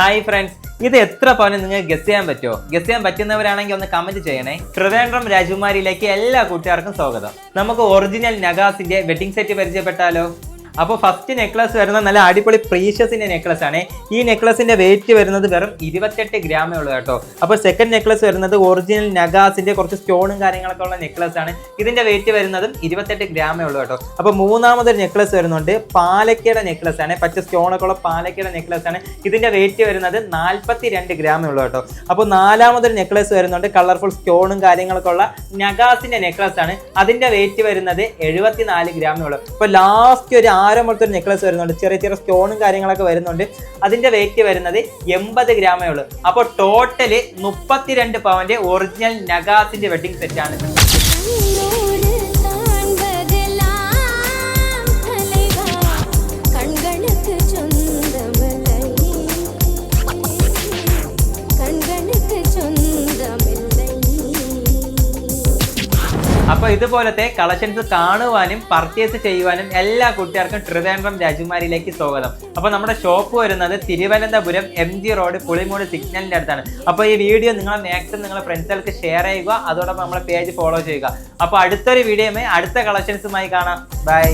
Hi friends, ഇത് എത്ര പവന് നിങ്ങൾക്ക് ഗസ് ചെയ്യാൻ പറ്റുമോ? ഗസ് ചെയ്യാൻ പറ്റുന്നവരാണെങ്കിൽ ഒന്ന് കമന്റ് ചെയ്യണേ. ട്രിവാൻഡ്രം രാജകുമാരിയിലേക്ക് എല്ലാ കൂട്ടുകാർക്കും സ്വാഗതം. നമുക്ക് ഒറിജിനൽ നഗാസിന്റെ വെഡിങ് സെറ്റ് പരിചയപ്പെട്ടാലോ? അപ്പോൾ ഫസ്റ്റ് നെക്ലസ് വരുന്നത് നല്ല അടിപൊളി പ്രീഷ്യസിന്റെ നെക്ലസ് ആണ്. ഈ നെക്ലസിന്റെ വെയിറ്റ് വരുന്നത് വെറും 28 ഗ്രാമേ ഉള്ളൂ കേട്ടോ. അപ്പോൾ സെക്കൻഡ് നെക്ലസ് വരുന്നത് ഒറിജിനൽ നഗാസിന്റെ കുറച്ച് സ്റ്റോണും കാര്യങ്ങളൊക്കെ ഉള്ള നെക്ലസ് ആണ്. ഇതിന്റെ വെയിറ്റ് വരുന്നതും 28 ഗ്രാമേ ഉള്ളൂ കേട്ടോ. അപ്പോൾ മൂന്നാമതൊരു നെക്ലസ് വരുന്നുണ്ട്, പാലക്കയുടെ നെക്ലസ് ആണ്. പച്ച സ്റ്റോണൊക്കെ ഉള്ള പാലക്കയുടെ നെക്ലസ് ആണ്. ഇതിന്റെ വെയിറ്റ് വരുന്നത് 42 ഗ്രാമേ ഉള്ളൂ കേട്ടോ. അപ്പോൾ നാലാമതൊരു നെക്ലസ് വരുന്നുണ്ട്, കളർഫുൾ സ്റ്റോണും കാര്യങ്ങളൊക്കെ ഉള്ള നഗാസിന്റെ നെക്ലസ് ആണ്. അതിന്റെ വെയിറ്റ് വരുന്നത് 74 ഗ്രാമേ ഉള്ളൂ. അപ്പോൾ ലാസ്റ്റ് ഒരു ആരം പോലത്തെ ഒരു നെക്ലസ് വരുന്നുണ്ട്, ചെറിയ ചെറിയ സ്റ്റോണും കാര്യങ്ങളൊക്കെ വരുന്നുണ്ട്. അതിന്റെ വെയിറ്റ് വരുന്നത് 80 ഗ്രാമേ ഉള്ളൂ. അപ്പോൾ ടോട്ടല് 32 പവന്റെ ഒറിജിനൽ നഗാസിന്റെ വെഡിങ് സെറ്റ് ആണ്. അപ്പോൾ ഇതുപോലത്തെ കളക്ഷൻസ് കാണുവാനും പർച്ചേസ് ചെയ്യുവാനും എല്ലാ കൂട്ടുകാർക്കും ട്രിവാൻഡ്രം രാജകുമാരിയിലേക്ക് സ്വാഗതം. അപ്പോൾ നമ്മുടെ ഷോപ്പ് വരുന്നത് തിരുവനന്തപുരം MG റോഡ് പുളിമൂട് സിഗ്നലിന്റെ അടുത്താണ്. അപ്പോൾ ഈ വീഡിയോ നിങ്ങൾ മാക്സിമം നിങ്ങളുടെ ഫ്രണ്ട്സുകൾക്ക് ഷെയർ ചെയ്യുക, അതോടൊപ്പം നമ്മളെ പേജ് ഫോളോ ചെയ്യുക. അപ്പോൾ അടുത്തൊരു വീഡിയോയുമായി അടുത്ത കളക്ഷൻസുമായി കാണാം. ബൈ.